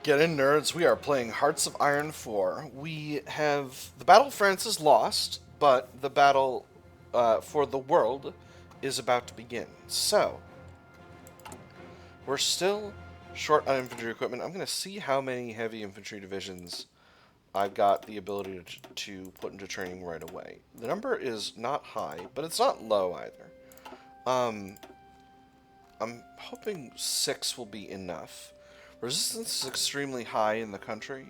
Get in, nerds. We are playing Hearts of Iron 4. We have... The Battle of France is lost, but the battle for the world is about to begin. So, we're still short on infantry equipment. I'm going to see how many heavy infantry divisions I've got the ability to put into training right away. The number is not high, but it's not low either. I'm hoping 6 will be enough. Resistance is extremely high in the country.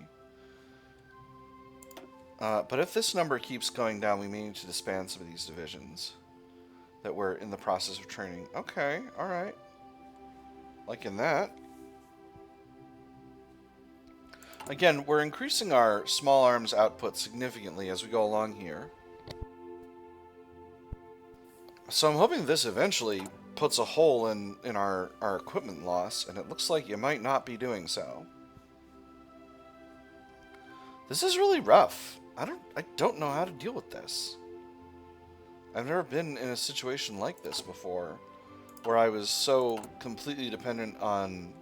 But if this number keeps going down, we may need to disband some of these divisions that we're in the process of training. Okay, alright. Liking that. Again, we're increasing our small arms output significantly as we go along here. So I'm hoping this eventually puts a hole in our equipment loss, and it looks like you might not be doing so. This is really rough. I don't know how to deal with this. I've never been in a situation like this before, where I was so completely dependent on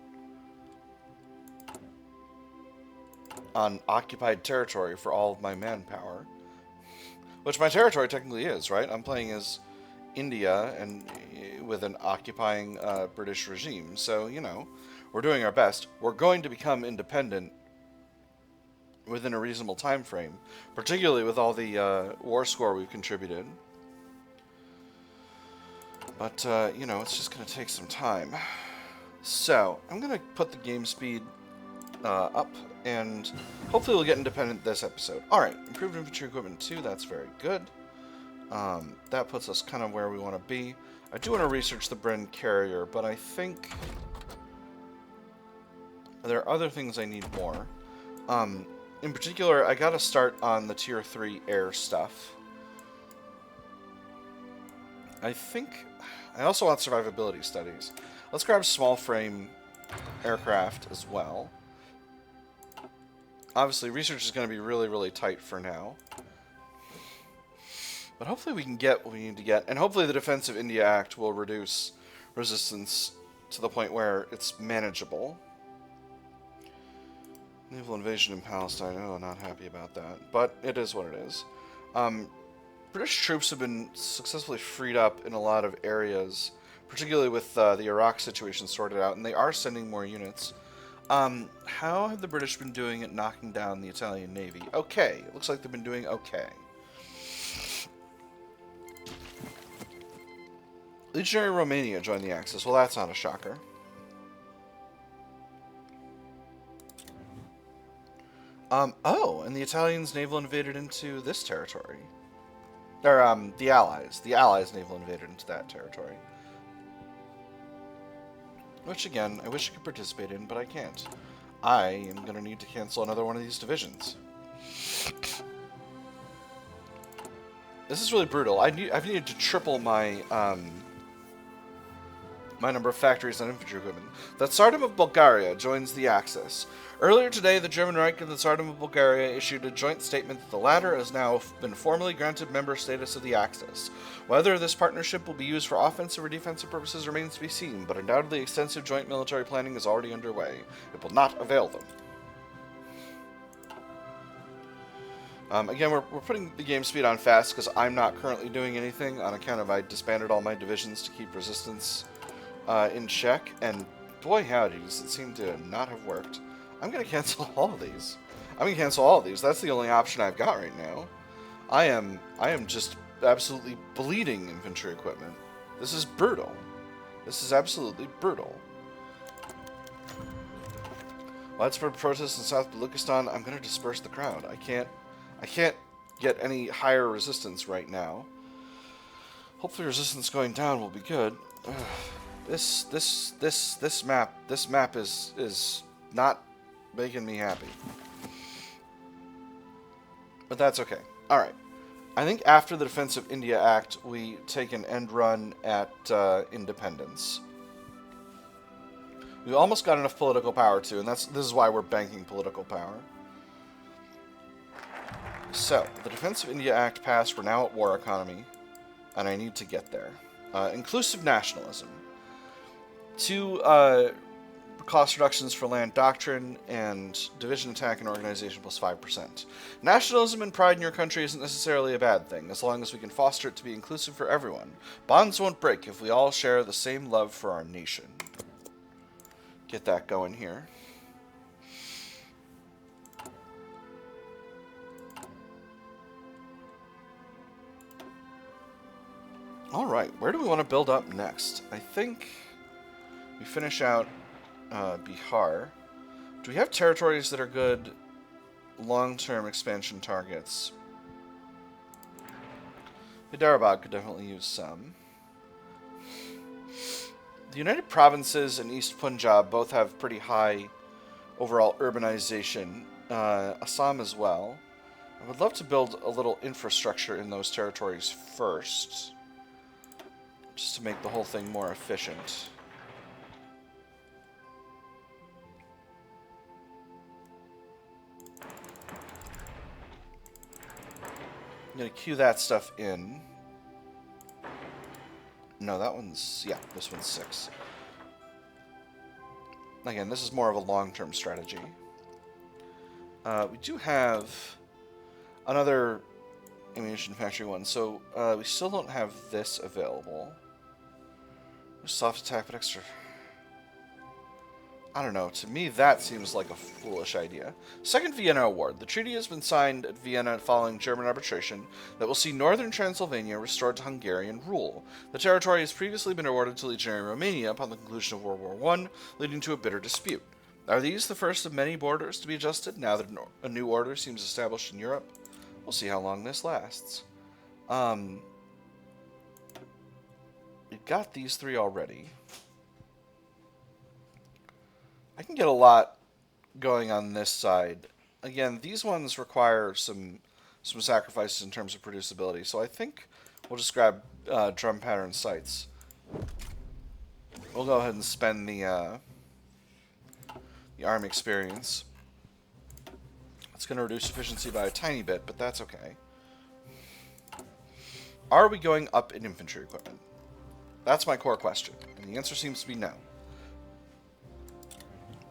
occupied territory for all of my manpower. Which my territory technically is, right? I'm playing as India and with an occupying British regime. So, you know, we're doing our best. We're going to become independent within a reasonable time frame, particularly with all the war score we've contributed. But, you know, it's just going to take some time. So, I'm going to put the game speed up, and hopefully we'll get independent this episode. Alright, improved infantry equipment 2, that's very good. That puts us kind of where we want to be. I do want to research the Bren carrier, but I think there are other things I need more. In particular, I gotta start on the Tier 3 air stuff. I think... I also want survivability studies. Let's grab small frame aircraft as well. Obviously, research is going to be really, really tight for now. But hopefully we can get what we need to get. And hopefully the Defense of India Act will reduce resistance to the point where it's manageable. Naval invasion in Palestine. Oh, not happy about that. But it is what it is. British troops have been successfully freed up in a lot of areas, particularly with the Iraq situation sorted out, and they are sending more units. How have the British been doing at knocking down the Italian Navy? Okay, it looks like they've been doing okay. Legionary Romania joined the Axis. Well, that's not a shocker. Oh, and the Italians naval invaded into this territory. Or, the Allies. The Allies naval invaded into that territory. Which, again, I wish I could participate in, but I can't. I am going to need to cancel another one of these divisions. This is really brutal. I've needed to triple my my number of factories and infantry equipment. The Tsardom of Bulgaria joins the Axis. Earlier today, the German Reich and the Tsardom of Bulgaria issued a joint statement that the latter has now been formally granted member status of the Axis. Whether this partnership will be used for offensive or defensive purposes remains to be seen, but undoubtedly extensive joint military planning is already underway. It will not avail them. Again, we're putting the game speed on fast because I'm not currently doing anything on account of I disbanded all my divisions to keep resistance in check, and boy howdy, does it seem to not have worked. I'm going to cancel all of these. I'm going to cancel all of these. That's the only option I've got right now. I am just absolutely bleeding infantry equipment. This is brutal. This is absolutely brutal. Widespread protests in South Baluchistan. I'm going to disperse the crowd. I can't get any higher resistance right now. Hopefully resistance going down will be good. This map is not making me happy. But that's okay. Alright. I think after the Defense of India Act, we take an end run at independence. We almost got enough political power too, and this is why we're banking political power. So, the Defense of India Act passed, we're now at war economy, and I need to get there. Inclusive nationalism. To cost reductions for land doctrine, and division attack and organization plus 5%. Nationalism and pride in your country isn't necessarily a bad thing, as long as we can foster it to be inclusive for everyone. Bonds won't break if we all share the same love for our nation. Get that going here. Alright, where do we want to build up next? I think we finish out Bihar. Do we have territories that are good long-term expansion targets? Hyderabad could definitely use some. The United Provinces and East Punjab both have pretty high overall urbanization. Assam as well. I would love to build a little infrastructure in those territories first, just to make the whole thing more efficient. I'm going to queue that stuff in. No, that one's... yeah, this one's 6. Again, this is more of a long-term strategy. We do have another ammunition factory one, so we still don't have this available. Soft attack, but extra... I don't know. To me, that seems like a foolish idea. Second Vienna Award. The treaty has been signed at Vienna following German arbitration that will see northern Transylvania restored to Hungarian rule. The territory has previously been awarded to Legionary Romania upon the conclusion of World War I, leading to a bitter dispute. Are these the first of many borders to be adjusted now that a new order seems established in Europe? We'll see how long this lasts. We've got these 3 already. I can get a lot going on this side. Again, these ones require some sacrifices in terms of producibility, so I think we'll just grab drum pattern sites. We'll go ahead and spend the army experience. It's going to reduce efficiency by a tiny bit, but that's okay. Are we going up in infantry equipment? That's my core question, and the answer seems to be no.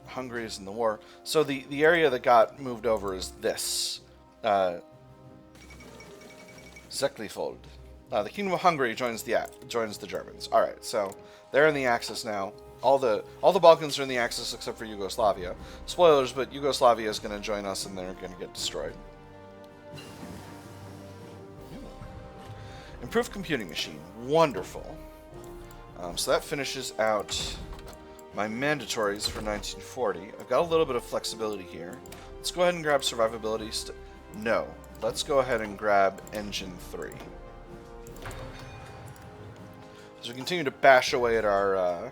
Hungary is in the war. So the area that got moved over is this. Zeklifold. The Kingdom of Hungary joins the Germans. Alright, so they're in the Axis now. All the Balkans are in the Axis except for Yugoslavia. Spoilers, but Yugoslavia is going to join us and they're going to get destroyed. Improved computing machine. Wonderful. So that finishes out my mandatories for 1940. I've got a little bit of flexibility here. Let's go ahead and grab survivability. No. Let's go ahead and grab engine 3. As we continue to bash away at our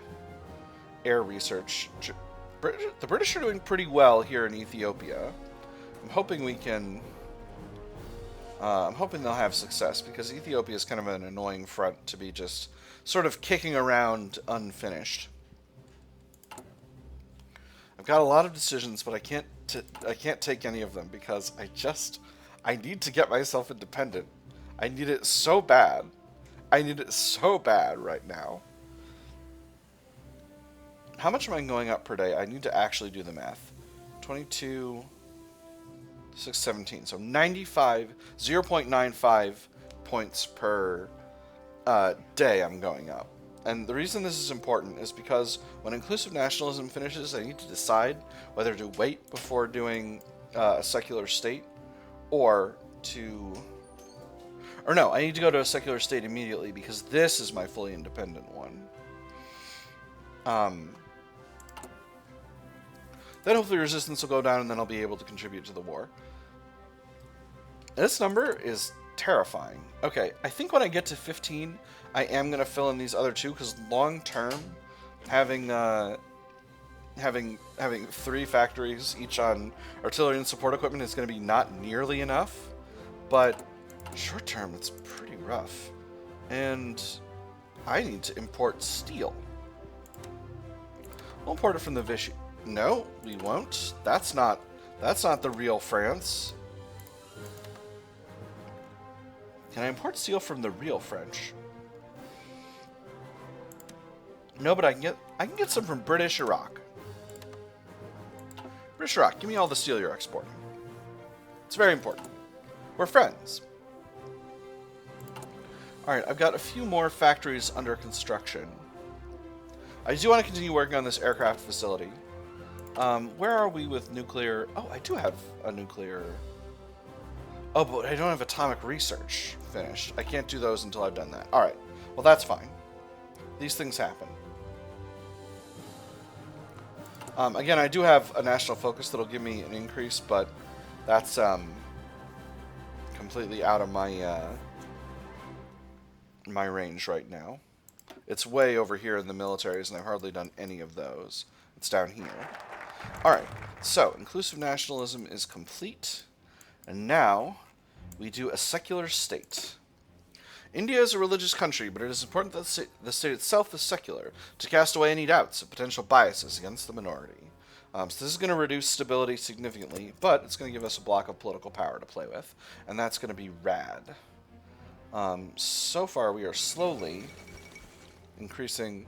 air research. The British are doing pretty well here in Ethiopia. I'm hoping we can... I'm hoping they'll have success, because Ethiopia is kind of an annoying front to be just sort of kicking around unfinished. I've got a lot of decisions, but I can't take any of them because I need to get myself independent. I need it so bad. I need it so bad right now. How much am I going up per day? I need to actually do the math. 22, 617. So 0.95 points per day I'm going up. And the reason this is important is because when inclusive nationalism finishes, I need to decide whether to wait before doing a secular state or no, I need to go to a secular state immediately because this is my fully independent one. Then hopefully resistance will go down and then I'll be able to contribute to the war. This number is terrifying. Okay, I think when I get to 15, I am going to fill in these other 2 because long term, having 3 factories each on artillery and support equipment is going to be not nearly enough. But short term, it's pretty rough. And I need to import steel. We'll import it from the Vichy. No, we won't. That's not the real France. Can I import steel from the real French? No, but I can get some from British Iraq. British Rock, give me all the steel you're exporting. It's very important. We're friends. Alright, I've got a few more factories under construction. I do want to continue working on this aircraft facility. Where are we with nuclear? Oh, I do have a nuclear... Oh, but I don't have atomic research finished. I can't do those until I've done that. Alright, well that's fine. These things happen. Again, I do have a national focus that'll give me an increase, but that's completely out of my my range right now. It's way over here in the militaries, and I've hardly done any of those. It's down here. Alright, so inclusive nationalism is complete. And now we do a secular state. India is a religious country, but it is important that the state itself is secular to cast away any doubts of potential biases against the minority. So this is going to reduce stability significantly, but it's going to give us a block of political power to play with, and that's going to be rad. So far, we are slowly increasing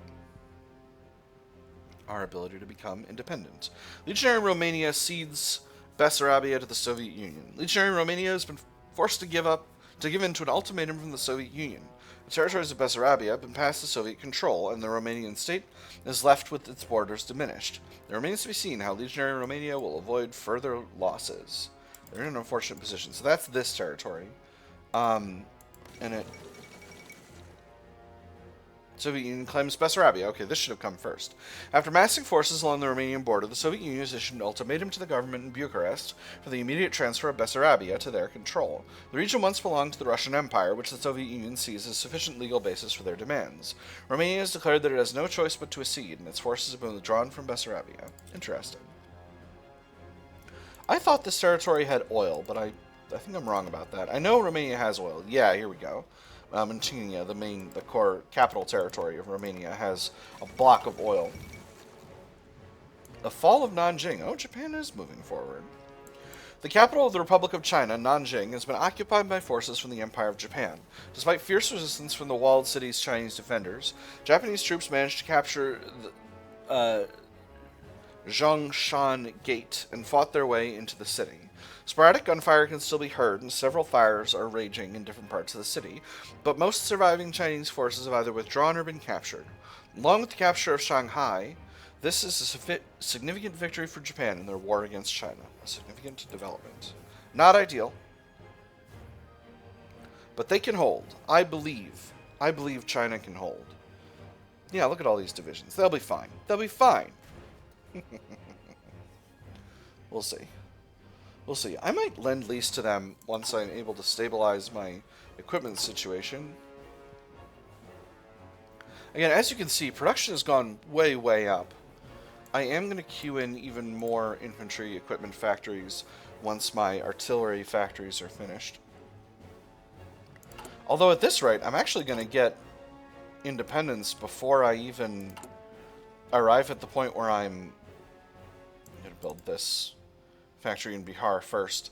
our ability to become independent. Legionary Romania cedes Bessarabia to the Soviet Union. Legionary Romania has been forced to give in to an ultimatum from the Soviet Union. The territories of Bessarabia have been passed to Soviet control, and the Romanian state is left with its borders diminished. It remains to be seen how Legionary Romania will avoid further losses. They're in an unfortunate position. So that's this territory. And it... Soviet Union claims Bessarabia. Okay, this should have come first. After massing forces along the Romanian border, the Soviet Union has issued an ultimatum to the government in Bucharest for the immediate transfer of Bessarabia to their control. The region once belonged to the Russian Empire, which the Soviet Union sees as sufficient legal basis for their demands. Romania has declared that it has no choice but to accede, and its forces have been withdrawn from Bessarabia. Interesting. I thought this territory had oil, but I think I'm wrong about that. I know Romania has oil. Yeah, here we go. Manchinia, the core capital territory of Romania, has a block of oil. The fall of Nanjing. Oh, Japan is moving forward. The capital of the Republic of China, Nanjing, has been occupied by forces from the Empire of Japan. Despite fierce resistance from the walled city's Chinese defenders, Japanese troops managed to capture the Zhongshan Gate and fought their way into the city. Sporadic gunfire can still be heard, and several fires are raging in different parts of the city, but most surviving Chinese forces have either withdrawn or been captured. Along with the capture of Shanghai, this is a significant victory for Japan in their war against China. A significant development. Not ideal, but they can hold. I believe China can hold. Yeah, look at all these divisions. They'll be fine. They'll be fine. We'll see. We'll see. I might lend lease to them once I'm able to stabilize my equipment situation. Again, as you can see, production has gone way, way up. I am going to queue in even more infantry equipment factories once my artillery factories are finished. Although at this rate, I'm actually going to get independence before I even arrive at the point where I'm going to build this factory in Bihar first.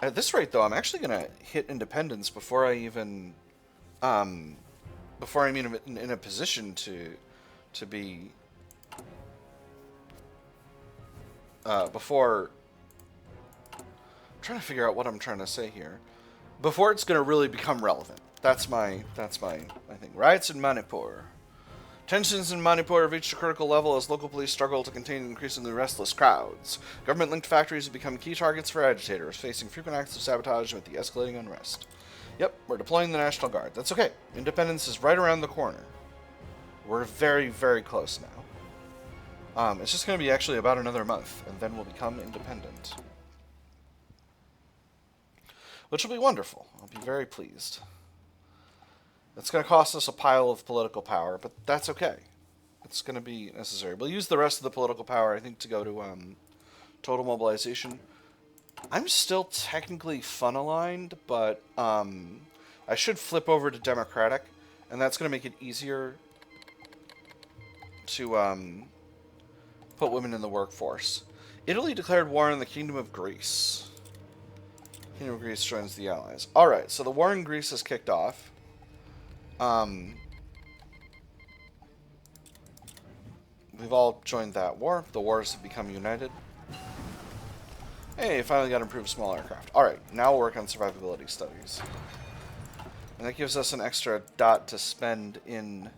At this rate, though, I'm actually going to hit independence before I even, before I'm in a position to be, before, I'm trying to figure out what I'm trying to say here. Before it's going to really become relevant. That's my thing. Riots in Manipur. Tensions in Manipur have reached a critical level as local police struggle to contain increasingly restless crowds. Government-linked factories have become key targets for agitators, facing frequent acts of sabotage with the escalating unrest. Yep, we're deploying the National Guard. That's okay. Independence is right around the corner. We're very, very close now. It's just going to be actually about another month, and then we'll become independent. Which will be wonderful. I'll be very pleased. It's going to cost us a pile of political power, but that's okay. It's going to be necessary. We'll use the rest of the political power, I think, to go to total mobilization. I'm still technically fun-aligned, but I should flip over to democratic, and that's going to make it easier to put women in the workforce. Italy declared war on the Kingdom of Greece. Kingdom of Greece joins the Allies. Alright, so the war in Greece has kicked off. We've all joined that war. The wars have become united. Hey, finally got improved small aircraft. Alright, now we'll work on survivability studies. And that gives us an extra dot to spend in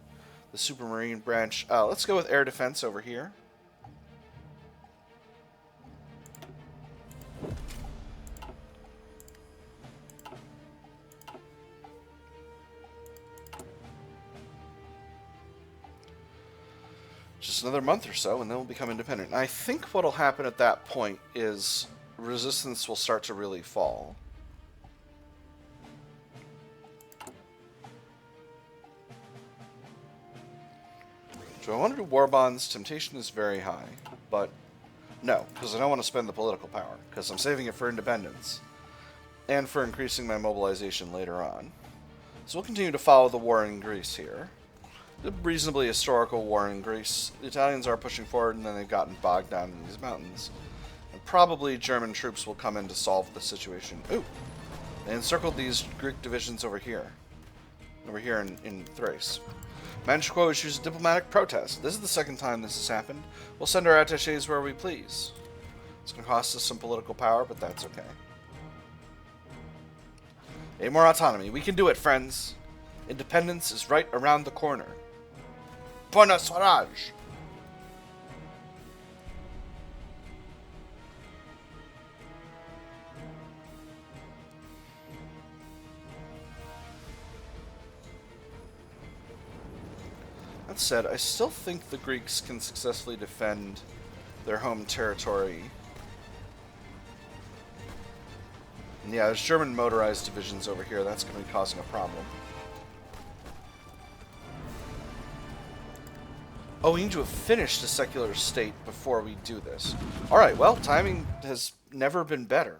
the supermarine branch. Let's go with air defense over here. Just another month or so, and then we'll become independent. And I think what'll happen at that point is resistance will start to really fall. Do I want to do war bonds? Temptation is very high, but no, because I don't want to spend the political power, because I'm saving it for independence, and for increasing my mobilization later on. So we'll continue to follow the war in Greece here. The reasonably historical war in Greece. The Italians are pushing forward, and then they've gotten bogged down in these mountains. And probably German troops will come in to solve the situation. Ooh! They encircled these Greek divisions over here. Over here in Thrace. Manchukuo issues a diplomatic protest. This is the second time this has happened. We'll send our attachés where we please. It's going to cost us some political power, but that's okay. Hey, more autonomy. We can do it, friends. Independence is right around the corner. Purna, Swaraj! That said, I still think the Greeks can successfully defend their home territory. And yeah, there's German motorized divisions over here. That's going to be causing a problem. Oh, we need to have finished a secular state before we do this. Alright, well, timing has never been better.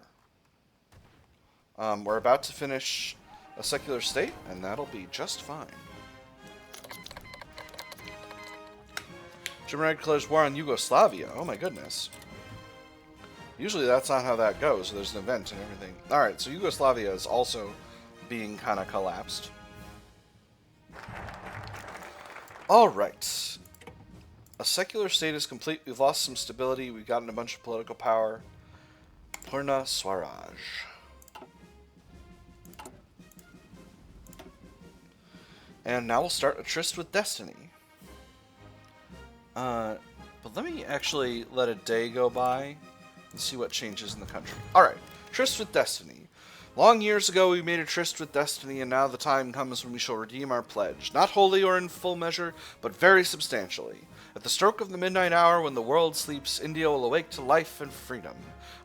We're about to finish a secular state, and that'll be just fine. Germany declares war on Yugoslavia. Oh my goodness. Usually that's not how that goes. There's an event and everything. Alright, so Yugoslavia is also being kind of collapsed. Alright. A secular state is complete. We've lost some stability. We've gotten a bunch of political power. Purna, Swaraj. And now we'll start a tryst with destiny. But let me actually let a day go by and see what changes in the country. Alright, tryst with destiny. Long years ago we made a tryst with destiny, and now the time comes when we shall redeem our pledge. Not wholly or in full measure, but very substantially. At the stroke of the midnight hour, when the world sleeps, India will awake to life and freedom.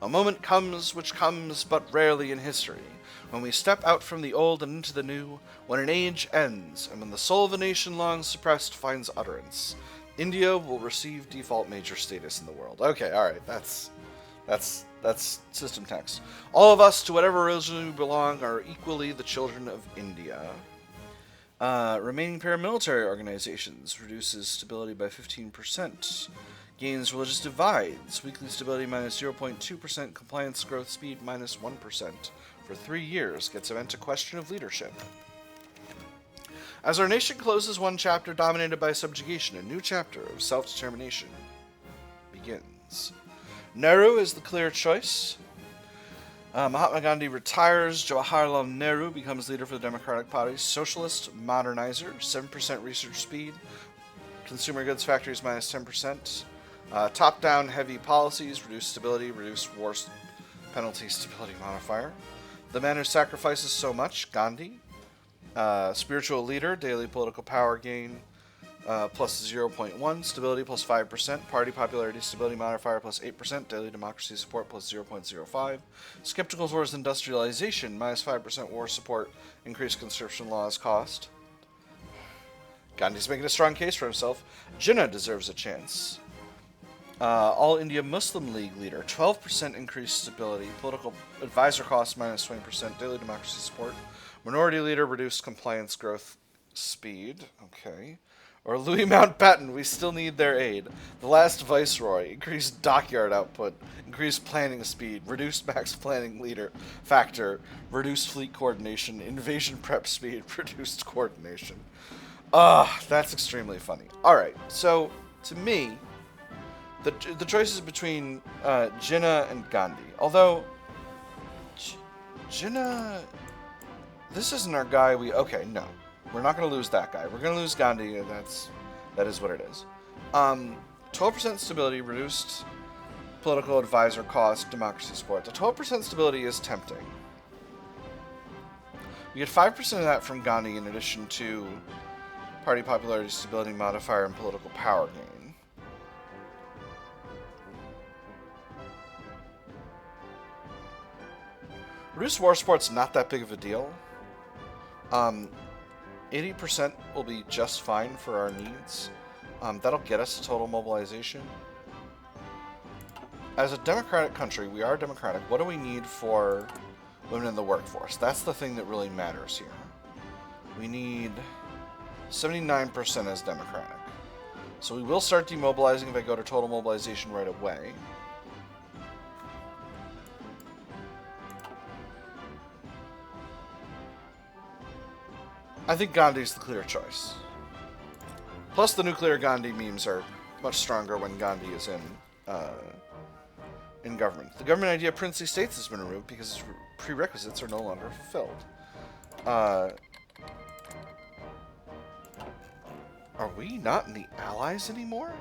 A moment comes which comes but rarely in history, when we step out from the old and into the new, when an age ends, and when the soul of a nation long suppressed finds utterance. India will receive default major status in the world. Okay, alright, that's system text. All of us, to whatever religion we belong, are equally the children of India. Remaining paramilitary organizations reduces stability by 15%. Gains religious divides. Weekly stability minus 0.2%. Compliance growth speed minus 1%. For 3 years. Gets event to question of leadership. As our nation closes one chapter dominated by subjugation, a new chapter of self-determination begins. Nehru is the clear choice. Mahatma Gandhi retires. Jawaharlal Nehru becomes leader for the Democratic Party. Socialist modernizer, 7% research speed. Consumer goods factories minus 10%. Top-down heavy policies, reduce stability, reduce war penalty stability modifier. The man who sacrifices so much, Gandhi. Spiritual leader, daily political power gain plus 0.1, stability plus 5%, party popularity stability modifier plus 8%, daily democracy support plus 0.05, skeptical towards industrialization minus 5% war support, increased conscription laws cost. Gandhi's making a strong case for himself. Jinnah deserves a chance. All India Muslim League leader, 12% increased stability, political advisor cost minus 20%, daily democracy support. Minority leader, reduced compliance growth speed. Okay. Or Louis Mountbatten, we still need their aid. The last viceroy, increased dockyard output, increased planning speed, reduced max planning leader factor, reduced fleet coordination, invasion prep speed, reduced coordination. That's extremely funny. Alright, so, to me, The choice is between Jinnah and Gandhi. Although Jinnah, this isn't our guy. Okay, no, we're not going to lose that guy. We're going to lose Gandhi. That is what it is. 12% stability, reduced political advisor cost, democracy support. The 12% stability is tempting. We get 5% of that from Gandhi in addition to party popularity, stability modifier, and political power gain. Reduced war support's not that big of a deal. 80% will be just fine for our needs. That'll get us to total mobilization. As a democratic country, we are democratic. What do we need for women in the workforce? That's the thing that really matters here. We need 79% as democratic. So we will start demobilizing if I go to total mobilization right away. I think Gandhi's the clear choice. Plus, the nuclear Gandhi memes are much stronger when Gandhi is in government. The government idea of princely states has been removed because its prerequisites are no longer fulfilled. Are we not in the Allies anymore?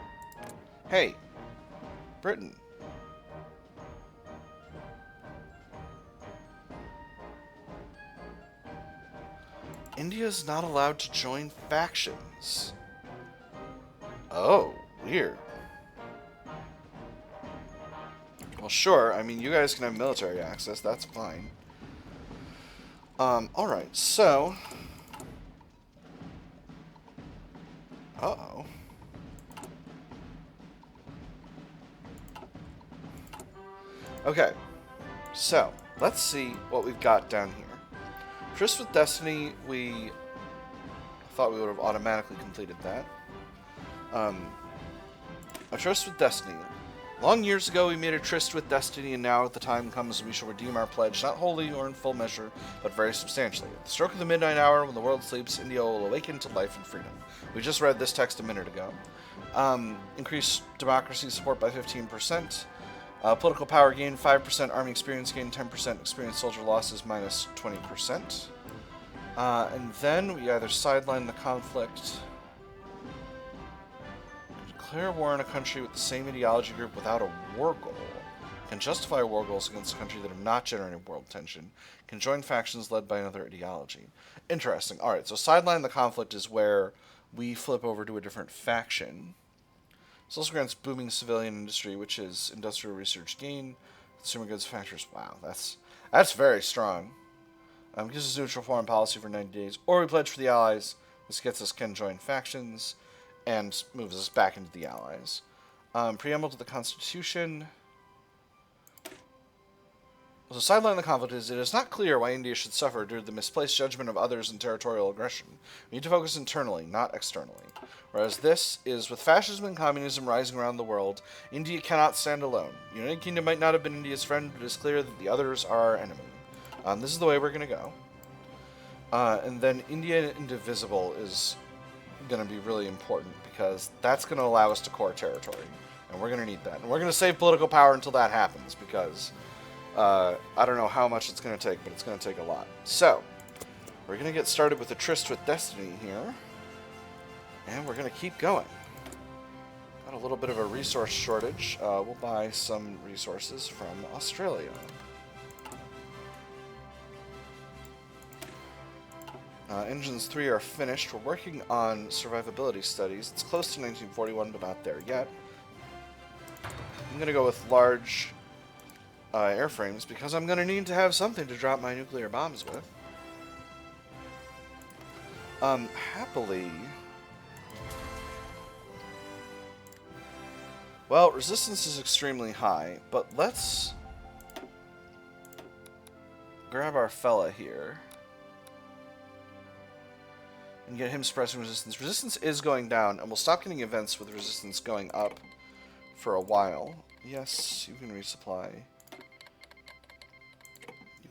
Hey, Britain. India's not allowed to join factions. Oh, weird. Well, sure. I mean, you guys can have military access. That's fine. Alright, so... Uh-oh. Okay. So, let's see what we've got down here. Tryst with Destiny, we thought we would have automatically completed that. A Tryst with Destiny. Long years ago, we made a tryst with Destiny, and now the time comes when we shall redeem our pledge, not wholly or in full measure, but very substantially. At the stroke of the midnight hour, when the world sleeps, India will awaken to life and freedom. We just read this text a minute ago. Increase democracy support by 15%. Political power gain 5%, army experience gain 10%, experienced soldier losses minus 20%. And then we either sideline the conflict, declare war on a country with the same ideology group without a war goal, can justify war goals against a country that have not generated world tension, can join factions led by another ideology. Interesting. Alright, so sideline the conflict is where we flip over to a different faction. This also grants booming civilian industry, which is industrial research gain, consumer goods factors. Wow, that's very strong. Gives us neutral foreign policy for 90 days, or we pledge for the Allies. This gets us can join factions, and moves us back into the Allies. Preamble to the Constitution. So sideline the conflict is, it is not clear why India should suffer due to the misplaced judgment of others and territorial aggression. We need to focus internally, not externally. Whereas this is, with fascism and communism rising around the world, India cannot stand alone. The United Kingdom might not have been India's friend, but it is clear that the others are our enemy. This is the way we're going to go. And then India Indivisible is going to be really important, because that's going to allow us to core territory. And we're going to need that. And we're going to save political power until that happens, because... I don't know how much it's going to take, but it's going to take a lot. So, we're going to get started with a tryst with Destiny here. And we're going to keep going. Got a little bit of a resource shortage. We'll buy some resources from Australia. Engines 3 are finished. We're working on survivability studies. It's close to 1941, but not there yet. I'm going to go with large... airframes, because I'm going to need to have something to drop my nuclear bombs with. Happily... Well, resistance is extremely high, but let's grab our fella here and get him suppressing resistance. Resistance is going down, and we'll stop getting events with resistance going up for a while. Yes, you can resupply.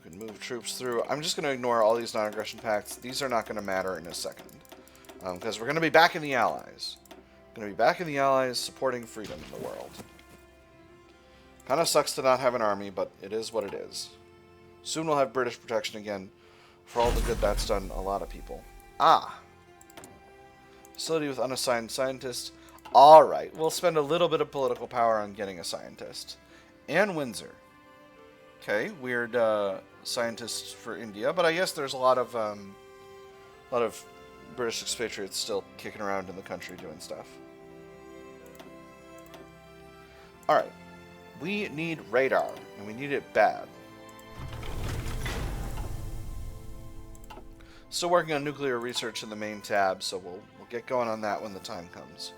Can move troops through. I'm just going to ignore all these non-aggression pacts. These are not going to matter in a second. Because we're going to be back in the Allies. Going to be back in the Allies supporting freedom in the world. Kind of sucks to not have an army, but it is what it is. Soon we'll have British protection again for all the good that's done a lot of people. Ah. Facility with unassigned scientists. Alright, we'll spend a little bit of political power on getting a scientist. And Windsor. Okay, weird scientists for India, but I guess there's a lot of British expatriates still kicking around in the country doing stuff. Alright. We need radar, and we need it bad. Still working on nuclear research in the main tab, so we'll get going on that when the time comes.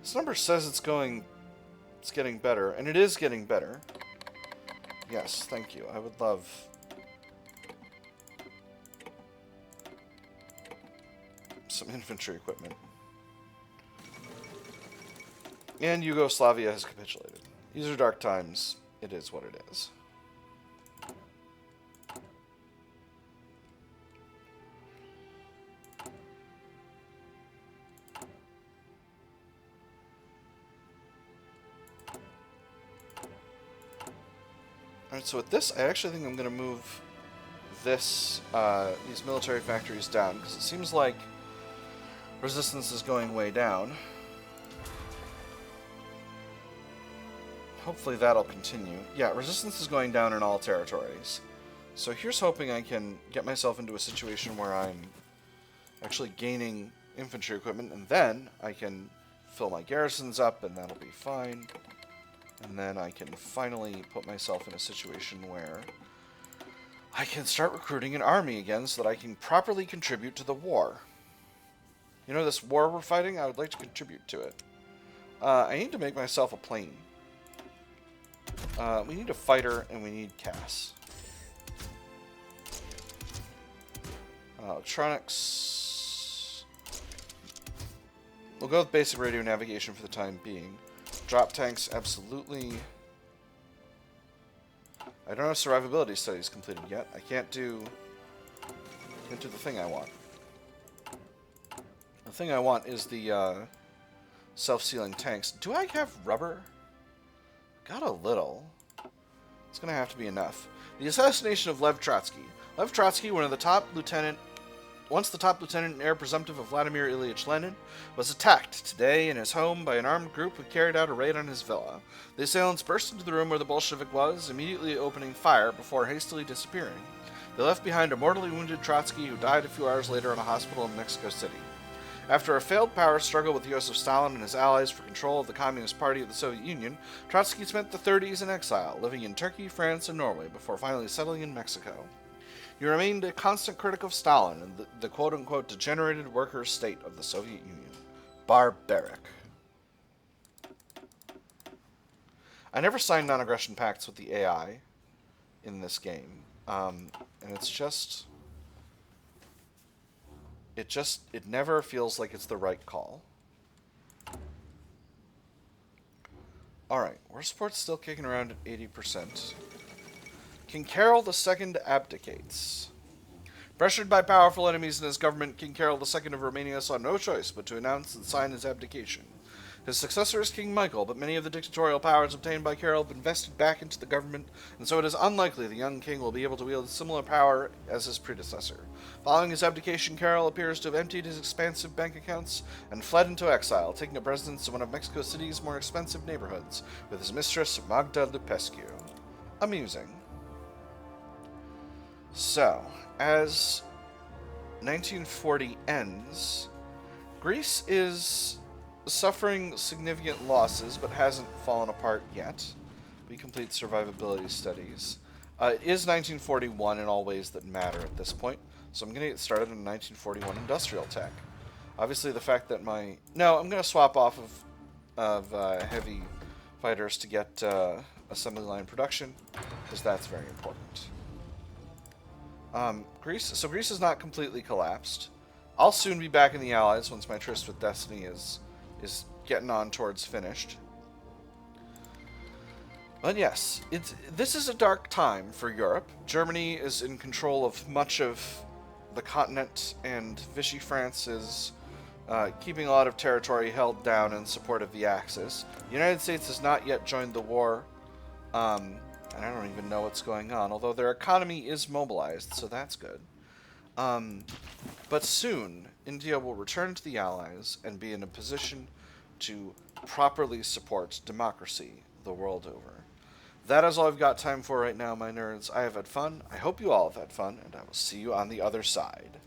This number says it's getting better, and it is getting better. Yes, thank you. I would love some infantry equipment. And Yugoslavia has capitulated. These are dark times. It is what it is. Alright, so with this, I actually think I'm going to move these military factories down, because it seems like resistance is going way down. Hopefully that'll continue. Yeah, resistance is going down in all territories. So here's hoping I can get myself into a situation where I'm actually gaining infantry equipment, and then I can fill my garrisons up, and that'll be fine. And then I can finally put myself in a situation where I can start recruiting an army again so that I can properly contribute to the war. You know, this war we're fighting, I would like to contribute to it. I need to make myself a plane. We need a fighter, and we need Cass. Electronics. We'll go with basic radio navigation for the time being. Drop tanks, absolutely. I don't have survivability studies completed yet. I can't do the thing I want. The thing I want is the self-sealing tanks. Do I have rubber? Got a little. It's going to have to be enough. The assassination of Lev Trotsky. Lev Trotsky, once the top lieutenant and heir presumptive of Vladimir Ilyich Lenin, was attacked today in his home by an armed group who carried out a raid on his villa. The assailants burst into the room where the Bolshevik was, immediately opening fire before hastily disappearing. They left behind a mortally wounded Trotsky who died a few hours later in a hospital in Mexico City. After a failed power struggle with Joseph Stalin and his allies for control of the Communist Party of the Soviet Union, Trotsky spent the 30s in exile, living in Turkey, France, and Norway before finally settling in Mexico. He remained a constant critic of Stalin and the quote-unquote degenerated worker state of the Soviet Union. Barbaric. I never signed non-aggression pacts with the AI in this game, and it's just... It never feels like it's the right call. Alright, war support's still kicking around at 80%. King Carol II abdicates. Pressured by powerful enemies in his government, King Carol II of Romania saw no choice but to announce and sign his abdication. His successor is King Michael, but many of the dictatorial powers obtained by Carol have been vested back into the government, and so it is unlikely the young king will be able to wield similar power as his predecessor. Following his abdication, Carol appears to have emptied his expansive bank accounts and fled into exile, taking up residence in one of Mexico City's more expensive neighborhoods, with his mistress, Magda Lupescu. Amusing. So, as 1940 ends, Greece is suffering significant losses, but hasn't fallen apart yet. We complete survivability studies. It is 1941 in all ways that matter at this point, so I'm going to get started in 1941 industrial tech. Obviously, the fact that I'm going to swap off of heavy fighters to get assembly line production, because that's very important. Greece is not completely collapsed. I'll soon be back in the Allies once my tryst with Destiny is getting on towards finished. But yes, this is a dark time for Europe. Germany is in control of much of the continent, and Vichy France is keeping a lot of territory held down in support of the Axis. The United States has not yet joined the war, and I don't even know what's going on, although their economy is mobilized, so that's good. But soon, India will return to the Allies and be in a position to properly support democracy the world over. That is all I've got time for right now, my nerds. I have had fun. I hope you all have had fun, and I will see you on the other side.